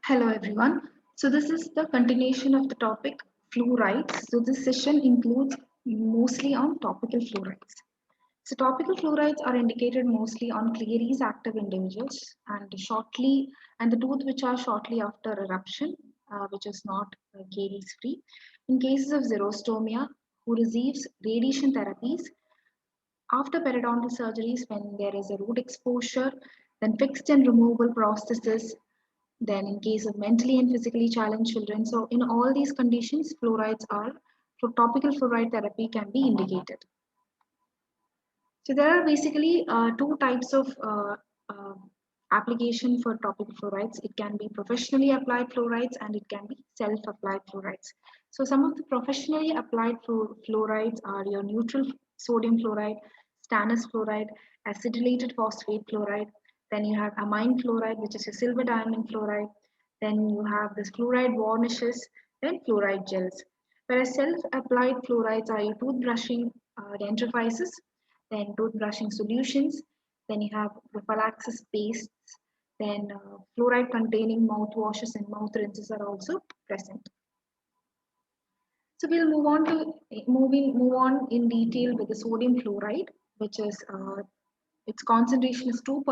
Hello everyone. So this is the continuation of the topic fluorides. So this session includes mostly on topical fluorides. So topical fluorides are indicated mostly on Cleary's active individuals and the tooth which are shortly after eruption, which is not caries free. In cases of xerostomia, who receives radiation therapies after periodontal surgeries when there is a root exposure, then fixed and removable prosthesis, then in case of mentally and physically challenged children. So in all these conditions, topical fluoride therapy can be indicated. So there are basically two types of uh, application for topical fluorides. It can be professionally applied fluorides and it can be self-applied fluorides. So some of the professionally applied fluorides are your neutral sodium fluoride, stannous fluoride, acidylated phosphate fluoride. Then you have amine fluoride, which is a silver diamond fluoride. Then you have this fluoride varnishes, then fluoride gels. Whereas self-applied fluorides are your toothbrushing dentrifices, then toothbrushing solutions, then you have prophylaxis pastes, then fluoride containing mouthwashes and mouth rinses are also present. So we'll move on in detail with the sodium fluoride, which is its concentration is 2%,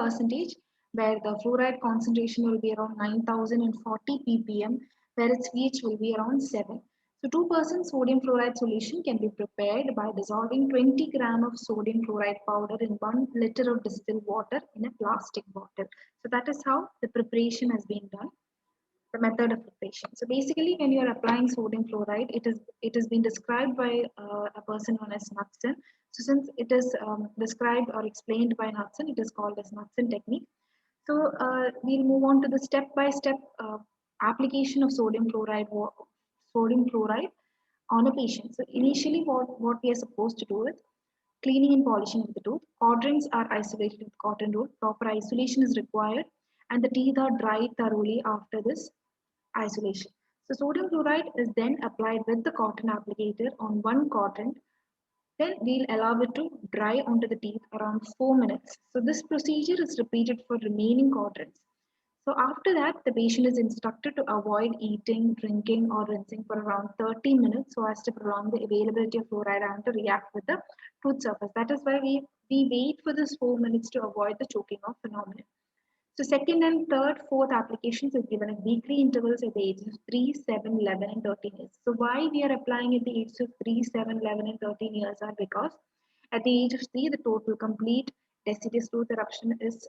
where the fluoride concentration will be around 9040 ppm, where its pH will be around 7. So 2% sodium fluoride solution can be prepared by dissolving 20 gram of sodium fluoride powder in 1 liter of distilled water in a plastic bottle. So that is how the preparation has been done, the method of preparation. So basically, when you are applying sodium fluoride, it has been described by a person known as Knudsen. So since it is described or explained by Knudsen, it is called as Knudsen technique. So we'll move on to the step-by-step application of sodium fluoride on a patient. So initially, what we are supposed to do is cleaning and polishing of the tooth. Quadrants are isolated with cotton wool. Proper isolation is required, and the teeth are dried thoroughly after this isolation. So sodium chloride is then applied with the cotton applicator on one quadrant. Then we'll allow it to dry onto the teeth around 4 minutes. So this procedure is repeated for remaining quadrants. So after that, the patient is instructed to avoid eating, drinking, or rinsing for around 30 minutes so as to prolong the availability of fluoride ion to react with the tooth surface. That is why we wait for this 4 minutes to avoid the choking off phenomenon. So second and third, fourth applications is given at weekly intervals at the ages of 3, 7, 11, and 13 years. So why we are applying at the ages of 3, 7, 11, and 13 years are because at the age of 3, the total complete deciduous tooth eruption is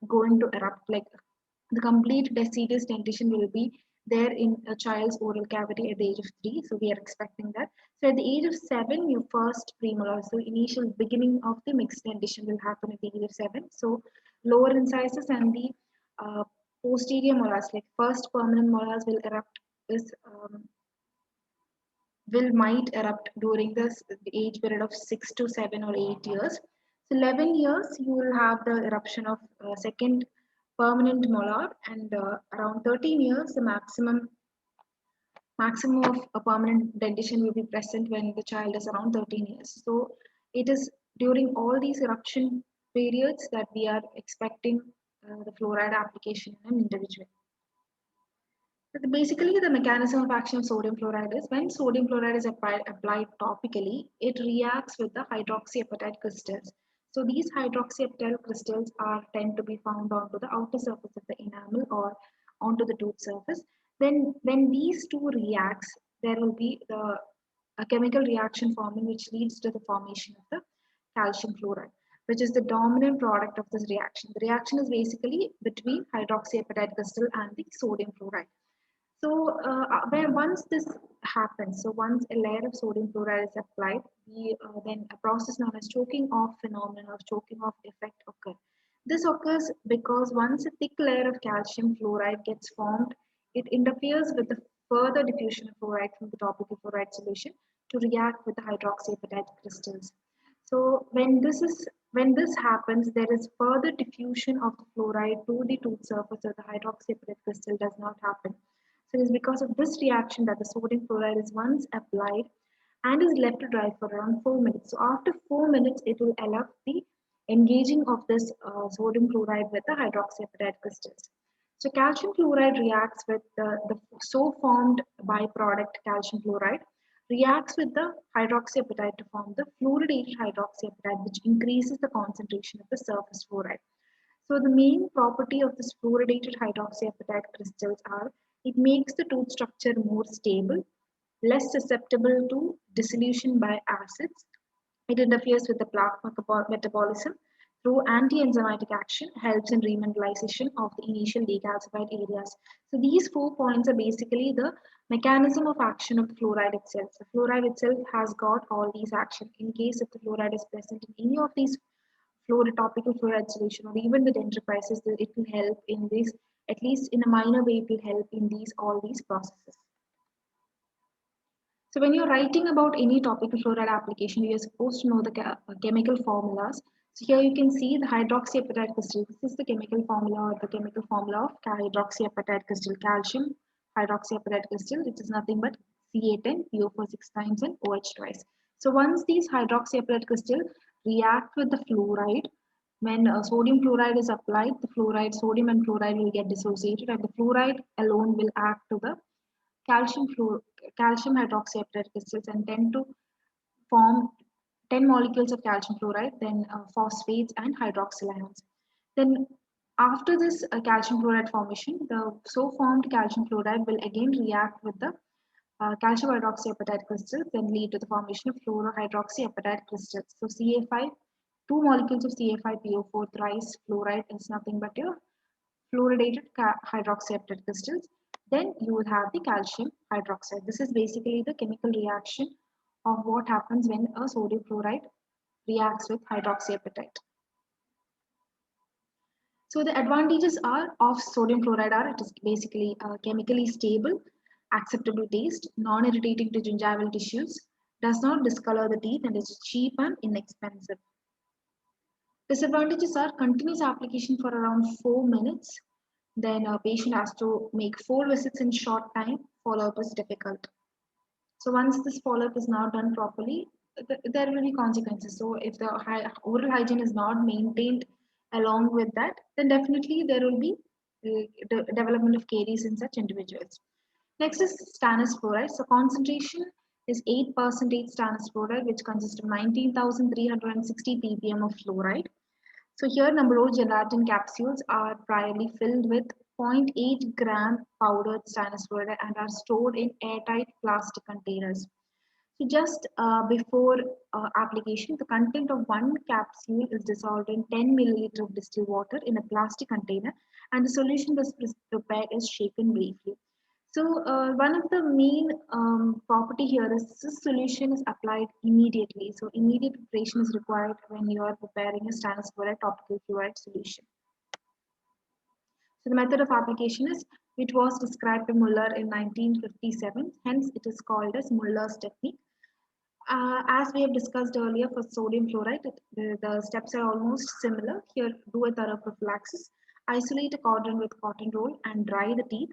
going to erupt. Like the complete deciduous dentition will be there in a child's oral cavity at the age of 3. So we are expecting that. So at the age of 7, your first premolar, so initial beginning of the mixed dentition will happen at the age of 7. So lower incisors and the uh, posterior molars, like first permanent molars, is might erupt during this the age period of 6 to 7 or 8 years. So 11 years you will have the eruption of second permanent molar, and around 13 years the maximum of a permanent dentition will be present when the child is around 13 years. So it is during all these eruption periods that we are expecting the fluoride application in an individual. So basically, the mechanism of action of sodium fluoride is when sodium fluoride is applied topically, it reacts with the hydroxyapatite crystals. So these hydroxyapatite crystals tend to be found onto the outer surface of the enamel or onto the tooth surface. Then when these two reacts, there will be a chemical reaction forming which leads to the formation of the calcium fluoride, which is the dominant product of this reaction. The reaction is basically between hydroxyapatite crystal and the sodium fluoride. So where once this happens, so once a layer of sodium fluoride is applied, then a process known as choking off phenomenon or choking off effect occurs. This occurs because once a thick layer of calcium fluoride gets formed, it interferes with the further diffusion of fluoride from the topical fluoride solution to react with the hydroxyapatite crystals. So when this happens, there is further diffusion of the fluoride to the tooth surface, so the hydroxyapatite crystal does not happen. So it is because of this reaction that the sodium fluoride is once applied and is left to dry for around 4 minutes. So after 4 minutes, it will allow the engaging of this sodium fluoride with the hydroxyapatite crystals. So calcium fluoride reacts with the so formed byproduct calcium fluoride reacts with the hydroxyapatite to form the fluoridated hydroxyapatite, which increases the concentration of the surface fluoride. So the main property of this fluoridated hydroxyapatite crystals are it makes the tooth structure more stable, less susceptible to dissolution by acids. It interferes with the plaque metabolism through anti-enzymatic action, helps in remineralization of the initial decalcified areas. So these 4 points are basically the mechanism of action of the fluoride itself. The fluoride itself has got all these actions. In case if the fluoride is present in any of these fluoride, topical fluoride solution or even the dendriprices, it will help in this, at least in a minor way, it will help in these all these processes. So when you're writing about any topical fluoride application, you're supposed to know the chemical formulas. So here you can see the hydroxyapatite crystal. This is the chemical formula or the chemical formula of hydroxyapatite crystal, calcium hydroxyapatite crystal. It is nothing but Ca10, PO4 6 times and OH twice. So once these hydroxyapatite crystal react with the fluoride, when sodium fluoride is applied, the fluoride, sodium and fluoride will get dissociated and the fluoride alone will act to the calcium calcium hydroxyapatite crystals and tend to form 10 molecules of calcium fluoride, then phosphates and hydroxyl ions. Then after this calcium fluoride formation, the so formed calcium fluoride will again react with the calcium hydroxyapatite crystals, then lead to the formation of fluorohydroxyapatite crystals. So Ca5, two molecules of Ca5PO4 thrice fluoride is nothing but your fluoridated hydroxyapatite crystals. Then you will have the calcium hydroxide. This is basically the chemical reaction of what happens when a sodium fluoride reacts with hydroxyapatite. So the advantages are of sodium fluoride are it is basically chemically stable, acceptable taste, non-irritating to gingival tissues, does not discolor the teeth and is cheap and inexpensive. Disadvantages are continuous application for around 4 minutes. Then a patient has to make 4 visits in short time. Follow-up is difficult. So once this follow-up is not done properly, there will be consequences. So if the oral hygiene is not maintained along with that, then definitely there will be development of caries in such individuals. Next is stannous fluoride. So concentration is 8% stannous fluoride, which consists of 19,360 ppm of fluoride. So here number gelatin capsules are priorly filled with 0.8 gram powdered stannous fluoride and are stored in airtight plastic containers. So just before application, the content of one capsule is dissolved in 10 milliliter of distilled water in a plastic container and the solution was prepared is shaken briefly. So one of the main property here is this solution is applied immediately. So immediate preparation is required when you are preparing a stannous fluoride topical fluoride solution. So the method of application is it was described by Muller in 1957. Hence it is called as Muller's technique. As we have discussed earlier for sodium fluoride, the steps are almost similar. Here, do a thorough prophylaxis, isolate a cordon with cotton roll and dry the teeth.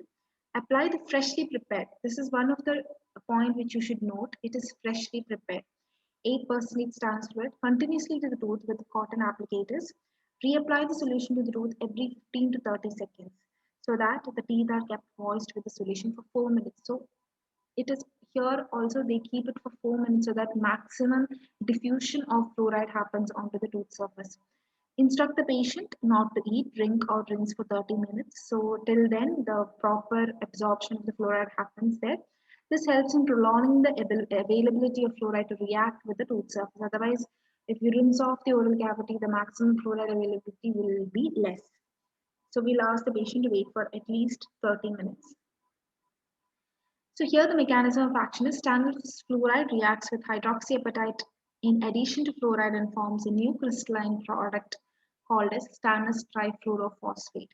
Apply the freshly prepared. This is one of the point which you should note. It is freshly prepared. 8% stannous fluoride continuously to the tooth with cotton applicators. Reapply the solution to the tooth every 15 to 30 seconds so that the teeth are kept moist with the solution for 4 minutes. So it is here also they keep it for 4 minutes so that maximum diffusion of fluoride happens onto the tooth surface. Instruct the patient not to eat, drink or rinse for 30 minutes. So till then the proper absorption of the fluoride happens there. This helps in prolonging the availability of fluoride to react with the tooth surface. Otherwise, if you rinse off the oral cavity, the maximum fluoride availability will be less. So we'll ask the patient to wait for at least 30 minutes. So here the mechanism of action is stannous fluoride reacts with hydroxyapatite in addition to fluoride and forms a new crystalline product called as stannous trifluorophosphate.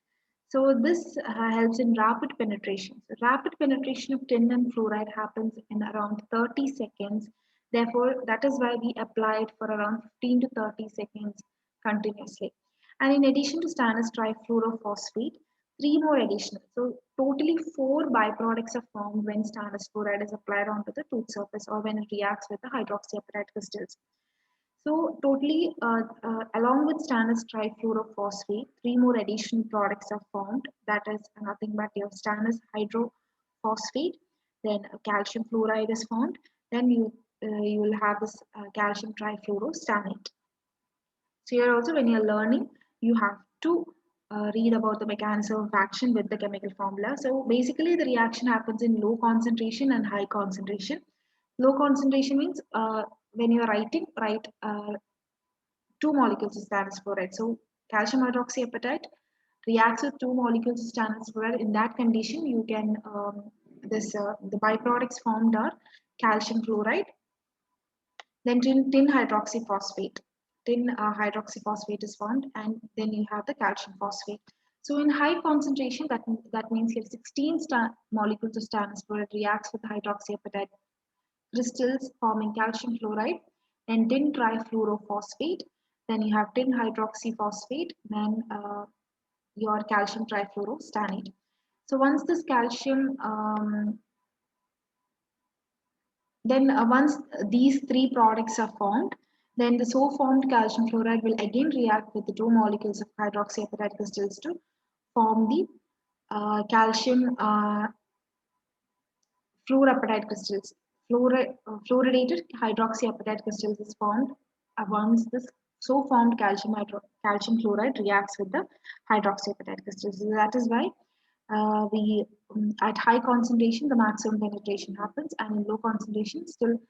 So this helps in rapid penetration. So rapid penetration of tin and fluoride happens in around 30 seconds. Therefore, that is why we apply it for around 15 to 30 seconds continuously. And in addition to stannous trifluorophosphate, 3 more additional. So totally 4 byproducts are formed when stannous fluoride is applied onto the tooth surface or when it reacts with the hydroxyapatite crystals. So totally, along with stannous trifluorophosphate, three more additional products are formed. That is nothing but your stannous hydrophosphate. Then calcium fluoride is formed. Then you will have this calcium trifluorostannate. So here also, when you're learning, you have to read about the mechanism of action with the chemical formula. So basically, the reaction happens in low concentration and high concentration. Low concentration means when you're writing, write two molecules of stannous fluoride. So calcium hydroxyapatite reacts with two molecules of stannous fluoride. In that condition, you can the byproducts formed are calcium fluoride, then tin hydroxyphosphate. Tin hydroxyphosphate is formed, and then you have the calcium phosphate. So in high concentration, that means you have 16 molecules of stannous fluoride reacts with hydroxyapatite crystals forming calcium fluoride and tin trifluorophosphate. Then you have tin hydroxyphosphate, then your calcium trifluorostannate. So once this calcium, once these three products are formed, then the so formed calcium fluoride will again react with the two molecules of hydroxyapatite crystals to form the calcium fluorapatite crystals. Fluoridated hydroxyapatite crystals is formed once this so formed calcium fluoride reacts with the hydroxyapatite crystals. So that is why we at high concentration the maximum penetration happens, and in low concentration still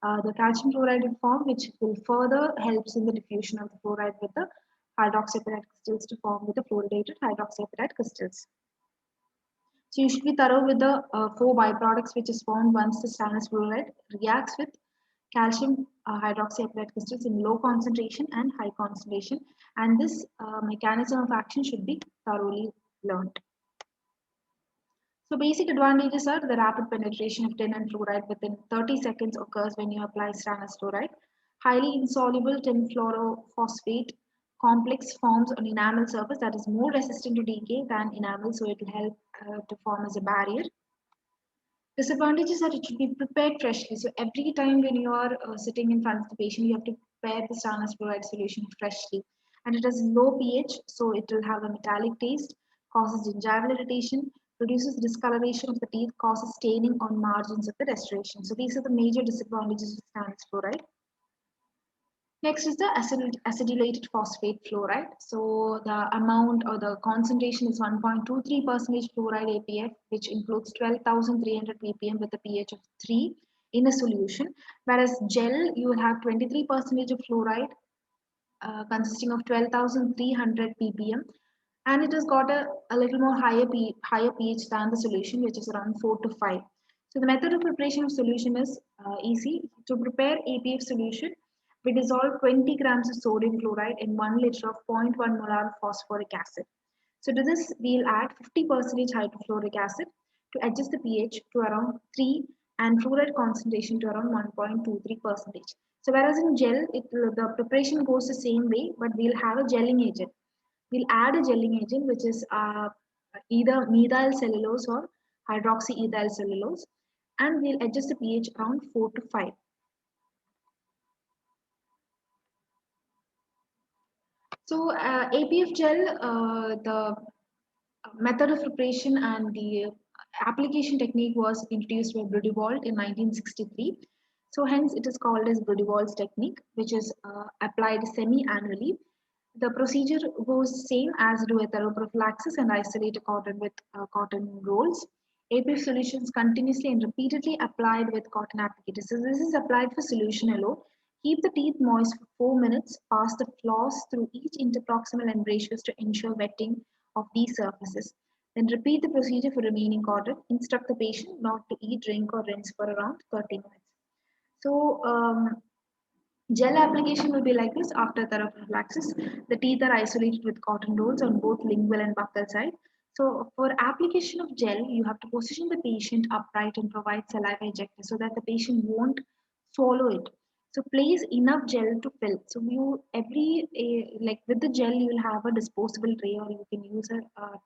the calcium fluoride will form, which will further helps in the diffusion of the fluoride with the hydroxyapatite crystals to form with the fluoridated hydroxyapatite crystals. So you should be thorough with the four byproducts which is formed once the stannous fluoride reacts with calcium hydroxyapatite crystals in low concentration and high concentration, and this mechanism of action should be thoroughly learned. So basic advantages are the rapid penetration of tin and fluoride within 30 seconds occurs when you apply stannous fluoride. Highly insoluble tin fluorophosphate complex forms on enamel surface that is more resistant to decay than enamel, so it will help to form as a barrier. Disadvantages are it should be prepared freshly. So every time when you are sitting in front of the patient, you have to prepare the stannous fluoride solution freshly. And it has low pH, so it will have a metallic taste, causes gingival irritation, produces discoloration of the teeth, causes staining on margins of the restoration. So these are the major disadvantages of stannous fluoride. Next is the acidulated phosphate fluoride. So the amount or the concentration is 1.23% fluoride APF, which includes 12,300 ppm with a pH of 3 in a solution. Whereas gel, you will have 23% of fluoride consisting of 12,300 ppm, and it has got a little more higher pH than the solution, which is around 4 to 5. So the method of preparation of solution is easy. To prepare APF solution, we dissolve 20 grams of sodium chloride in 1 liter of zero point 0.1 molar of phosphoric acid. So to this, we'll add 50% hydrofluoric acid to adjust the pH to around 3 and fluoride concentration to around 1.23%. So whereas in gel, the preparation goes the same way, but we'll have a gelling agent. We'll add a gelling agent, which is either methyl cellulose or hydroxyethyl cellulose, and we'll adjust the pH around 4 to 5. So APF gel, the method of preparation and the application technique was introduced by Brudewald in 1963. So hence it is called as Brudewald's technique, which is applied semi-annually. The procedure goes same as do a thorough prophylaxis and isolate a cotton with cotton rolls. APF solutions continuously and repeatedly applied with cotton applicators. So this is applied for solution alone. Keep the teeth moist for 4 minutes. Pass the floss through each interproximal embrasures to ensure wetting of these surfaces. Then repeat the procedure for remaining cotton. Instruct the patient not to eat, drink, or rinse for around 30 minutes. So gel application will be like this after thorough prophylaxis. The teeth are isolated with cotton rolls on both lingual and buccal side. So for application of gel, you have to position the patient upright and provide saliva ejector so that the patient won't swallow it. So place enough gel to fill. So you like with the gel, you will have a disposable tray, or you can use a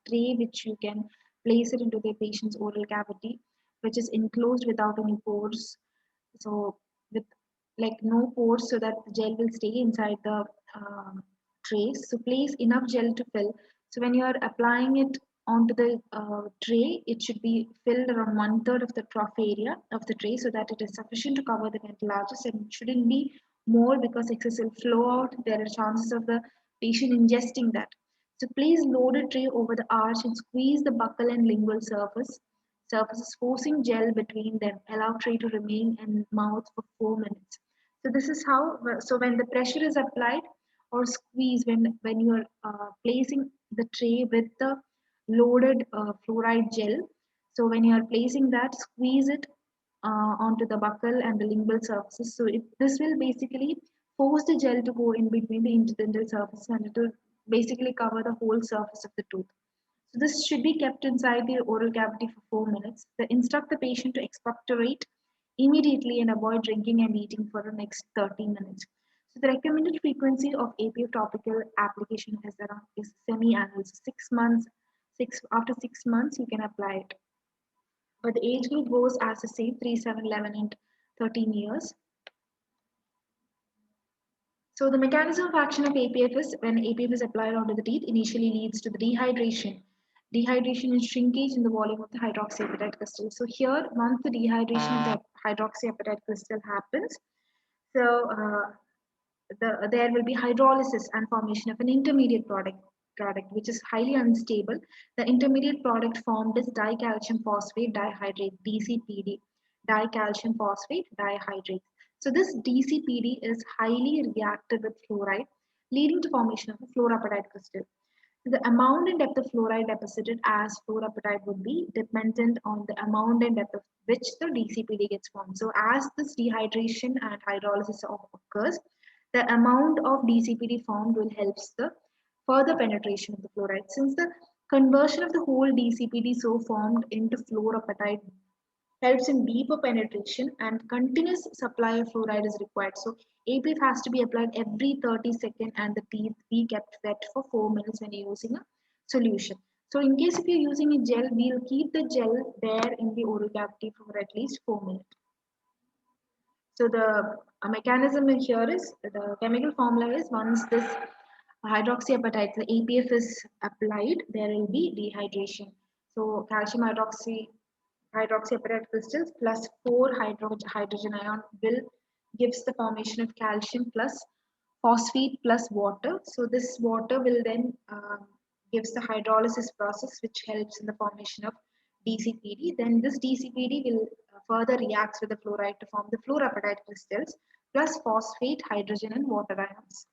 tray which you can place it into the patient's oral cavity, which is enclosed without any pores. So with like no pores so that the gel will stay inside the trays. So place enough gel to fill. So when you are applying it onto the tray, it should be filled around 1/3 of the trough area of the tray so that it is sufficient to cover the dental arches, and it shouldn't be more because excess will flow out. There are chances of the patient ingesting that. So place loaded tray over the arch and squeeze the buccal and lingual surfaces, forcing gel between them. Allow tray to remain in mouth for 4 minutes. So this is how, so when the pressure is applied or squeeze, when you are placing the tray with the loaded fluoride gel, so when you are placing that, squeeze it onto the buccal and the lingual surfaces. So this will basically force the gel to go in between the interdental surface, and it will basically cover the whole surface of the tooth. So this should be kept inside the oral cavity for 4 minutes. They instruct the patient to expectorate immediately and avoid drinking and eating for the next 30 minutes. So the recommended frequency of APF topical application is semi-annual. So 6 months, after 6 months you can apply it. But the age group goes as the same 3, 7, 11, and 13 years. So the mechanism of action of APF is when APF is applied onto the teeth, initially leads to the dehydration. Dehydration and shrinkage in the volume of the hydroxyapatite crystal. So here, once the dehydration of the hydroxyapatite crystal happens, so there will be hydrolysis and formation of an intermediate product which is highly unstable. The intermediate product formed is dicalcium phosphate dihydrate, DCPD, dicalcium phosphate dihydrate. So this DCPD is highly reactive with fluoride, leading to formation of a fluorapatite crystal. The amount and depth of fluoride deposited as fluorapatite would be dependent on the amount and depth of which the DCPD gets formed. So as this dehydration and hydrolysis occurs, the amount of DCPD formed will help the further penetration of the fluoride. Since the conversion of the whole DCPD so formed into fluorapatite helps in deeper penetration, and continuous supply of fluoride is required. So APF has to be applied every 30 seconds and the teeth be kept wet for 4 minutes when you're using a solution. So in case if you're using a gel, we'll keep the gel there in the oral cavity for at least 4 minutes. So the mechanism here is the chemical formula is once this hydroxyapatite, the APF is applied, there will be dehydration. So calcium hydroxyapatite crystals plus 4 hydrogen ion will gives the formation of calcium plus phosphate plus water. So this water will then gives the hydrolysis process which helps in the formation of DCPD. Then this DCPD will further reacts with the fluoride to form the fluorapatite crystals plus phosphate, hydrogen and water ions.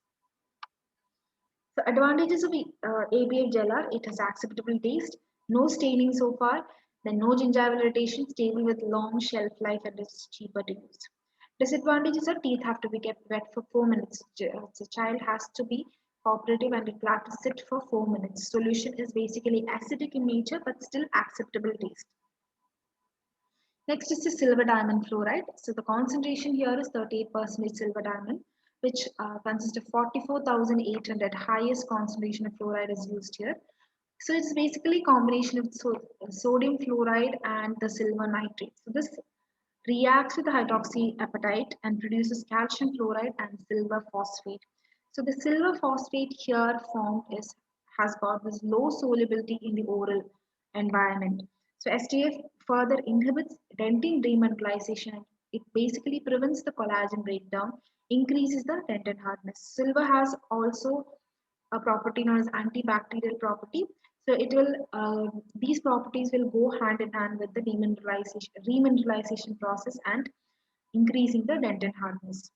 The advantages of ABF gel are it has acceptable taste, no staining so far, then no gingival irritation, stable with long shelf life and is cheaper to use. Disadvantages are teeth have to be kept wet for 4 minutes. The child has to be cooperative and it will have to sit for 4 minutes. Solution is basically acidic in nature but still acceptable taste. Next is the silver diamond fluoride. So the concentration here is 38% silver diamond, which consists of 44,800. Highest concentration of fluoride is used here. So it's basically a combination of sodium fluoride and the silver nitrate. So this reacts with the hydroxyapatite and produces calcium fluoride and silver phosphate. So the silver phosphate here formed has got this low solubility in the oral environment. So STF further inhibits dentin remineralization. It basically prevents the collagen breakdown, increases the dentin hardness. Silver has also a property known as antibacterial property. So it will these properties will go hand in hand with the remineralization process and increasing the dentin hardness.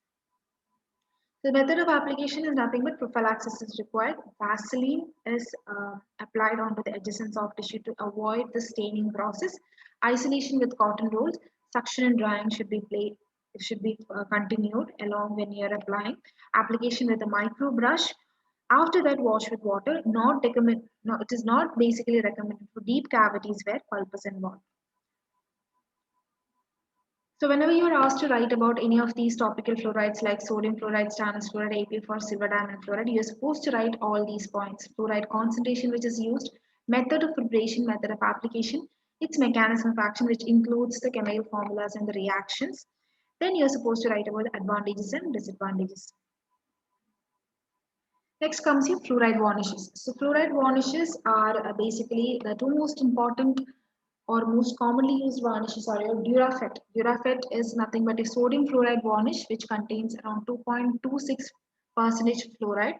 The method of application is nothing but prophylaxis is required. Vaseline is applied onto the adjacent soft tissue to avoid the staining process. Isolation with cotton rolls. Suction and drying should be continued along when you are applying. Application with a micro brush. After that, wash with water. No, it is not basically recommended for deep cavities where pulp is involved. So whenever you are asked to write about any of these topical fluorides like sodium fluoride, stannous fluoride, APF or silver diamond fluoride, you are supposed to write all these points. Fluoride concentration which is used, method of preparation, method of application, its mechanism of action which includes the chemical formulas and the reactions, Then you're supposed to write about the advantages and disadvantages. Next comes your fluoride varnishes. So fluoride varnishes are basically the two most important or most commonly used varnishes are your Durafet. Durafet is nothing but a sodium fluoride varnish which contains around 2.26% fluoride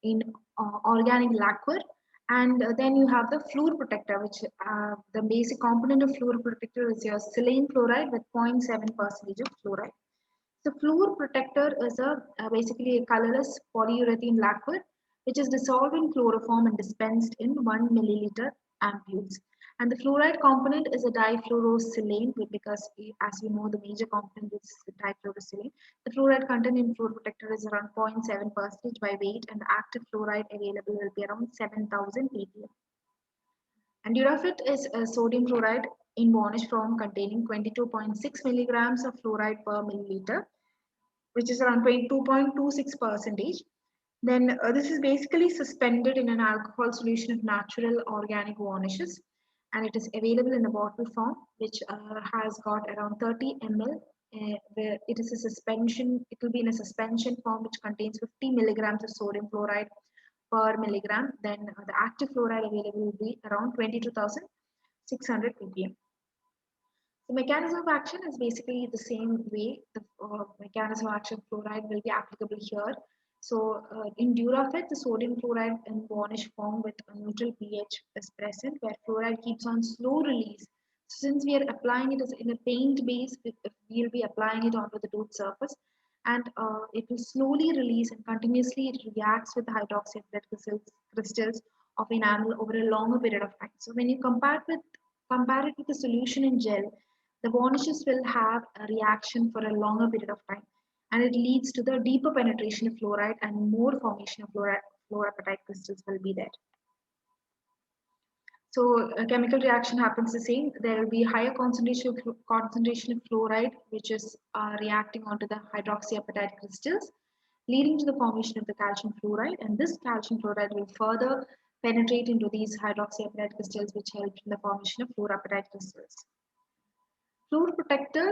in organic lacquer. And then you have the fluor protector, which the basic component of fluor protector is your silane fluoride with 0.7% of fluoride. So fluor protector is basically a colorless polyurethane lacquer which is dissolved in chloroform and dispensed in 1 milliliter ampules. And the fluoride component is a difluorosilane because as you know the major component is difluorosilane. The fluoride content in fluor protector is around 0.7% by weight and the active fluoride available will be around 7,000 ppm. And Durafit is a sodium chloride in varnish form containing 22.6 milligrams of fluoride per milliliter, which is around 22.26 percentage. Then this is basically suspended in an alcohol solution of natural organic varnishes, and it is available in a bottle form, which has got around 30 ml. Where it is a suspension, it will be in a suspension form which contains 50 milligrams of sodium fluoride per milligram. Then the active fluoride available will be around 22,600 ppm. The mechanism of action is basically the same way. The mechanism of action of fluoride will be applicable here. So in Durafet, the sodium fluoride in varnish form with a neutral pH is present, where fluoride keeps on slow release. So since we are applying it as in a paint base, we'll be applying it onto the tooth surface, and it will slowly release and continuously it reacts with the hydroxide crystals of enamel over a longer period of time. So when you compare it with the solution in gel, the varnishes will have a reaction for a longer period of time and it leads to the deeper penetration of fluoride and more formation of fluorapatite crystals will be there. So a chemical reaction happens the same. There will be higher concentration of fluoride which is reacting onto the hydroxyapatite crystals leading to the formation of the calcium fluoride, and this calcium fluoride will further penetrate into these hydroxyapatite crystals which help in the formation of fluorapatite crystals. Fluor protector,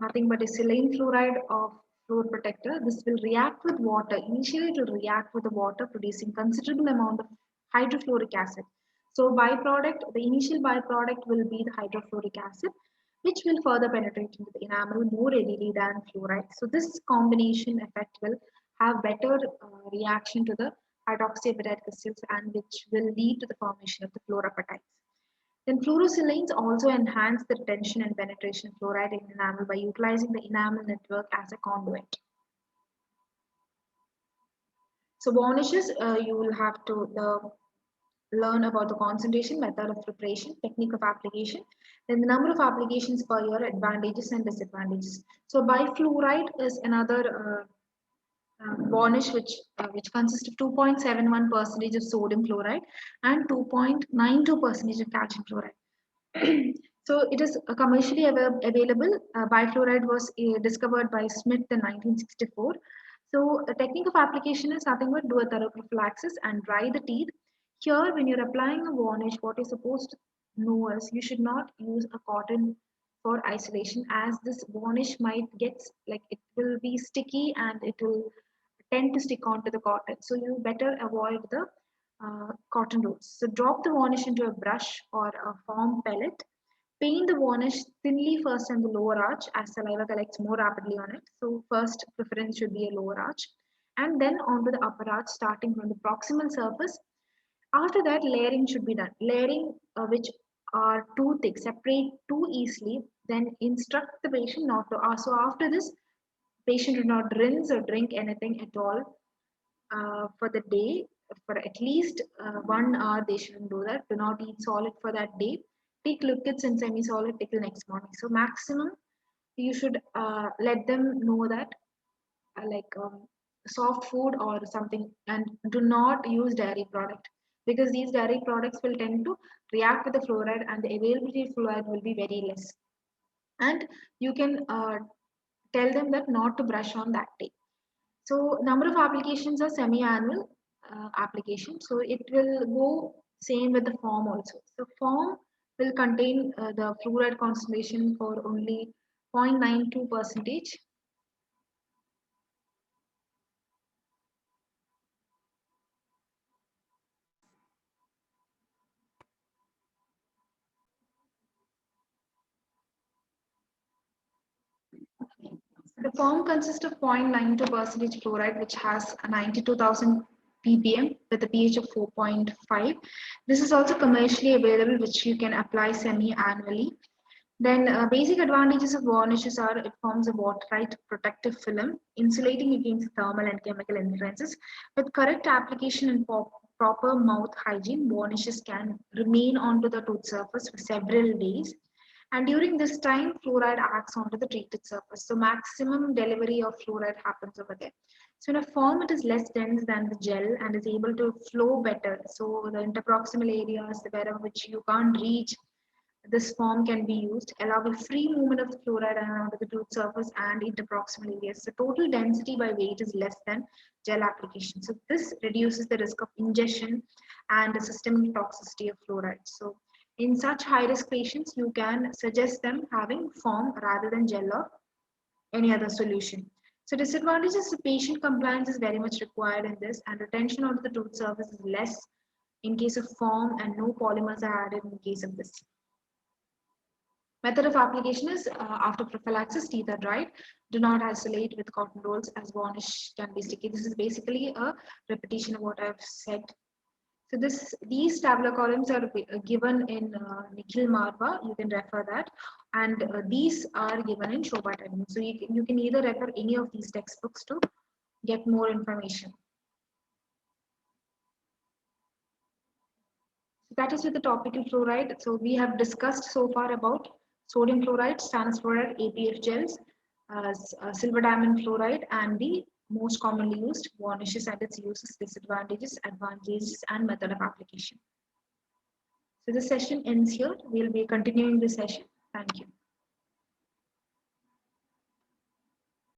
nothing but a silane fluoride of fluor protector. This will react with water. Initially, it will react with the water, producing considerable amount of hydrofluoric acid. So, byproduct, the initial byproduct will be the hydrofluoric acid, which will further penetrate into the enamel more readily than fluoride. So, this combination effect will have better reaction to the hydroxyapatite crystals and which will lead to the formation of the fluorapatites. Then fluorosilanes also enhance the retention and penetration of fluoride in enamel by utilizing the enamel network as a conduit. So varnishes, you will have to learn about the concentration, method of preparation, technique of application, then the number of applications per year, advantages and disadvantages. So bifluoride is another varnish which consists of 2.71 percentage of sodium chloride and 2.92 percentage of calcium chloride. So it is commercially available. Bifluoride was discovered by Smith in 1964. So the technique of application is nothing but do a thorough prophylaxis and dry the teeth. Here, when you're applying a varnish, what you're supposed to know is you should not use a cotton for isolation, as this varnish might get like it will be sticky and it will tend to stick onto the cotton. So you better avoid the cotton roots. So drop the varnish into a brush or a foam pellet. Paint the varnish thinly first on the lower arch as saliva collects more rapidly on it. So first preference should be a lower arch and then onto the upper arch starting from the proximal surface. After that, layering should be done. Layering which are too thick, separate too easily, then instruct the patient not to. So after this, patient do not rinse or drink anything at all for the day. For at least 1 hour, they shouldn't do that. Do not eat solid for that day. Take liquids and semi-solid till next morning. So maximum, you should let them know that like soft food or something, and do not use dairy product because these dairy products will tend to react with the fluoride and the availability of fluoride will be very less. And you can tell them that not to brush on that day. So number of applications are semi-annual application. So it will go same with the form also. So form will contain the fluoride concentration for only 0.92%. The foam consists of 0.92% fluoride, which has a 92,000 ppm with a pH of 4.5. This is also commercially available, which you can apply semi-annually. Then basic advantages of varnishes are it forms a watertight protective film, insulating against thermal and chemical influences. With correct application and proper mouth hygiene, varnishes can remain onto the tooth surface for several days. And during this time, fluoride acts onto the treated surface. So maximum delivery of fluoride happens over there. So in a form, it is less dense than the gel and is able to flow better. So the interproximal areas, wherever which you can't reach, this form can be used, allowing free movement of the fluoride around the tooth surface and interproximal areas. The total density by weight is less than gel application. So this reduces the risk of ingestion and the systemic toxicity of fluoride. So in such high risk patients, you can suggest them having foam rather than gel or any other solution. So disadvantages, the patient compliance is very much required in this, and retention onto the tooth surface is less in case of foam, and no polymers are added in case of this. Method of application is after prophylaxis, teeth are dried. Do not isolate with cotton rolls as varnish can be sticky. This is basically a repetition of what I've said. So these tabular columns are given in Nikhil Marva. You can refer that. And these are given in Shobha Tandon. So you can either refer any of these textbooks to get more information. So that is with the topical fluoride. So we have discussed so far about sodium fluoride, stannous fluoride, APF gels, silver diamond fluoride, and the most commonly used varnishes and its uses, disadvantages, advantages, and method of application. So the session ends here. We'll be continuing the session. Thank you.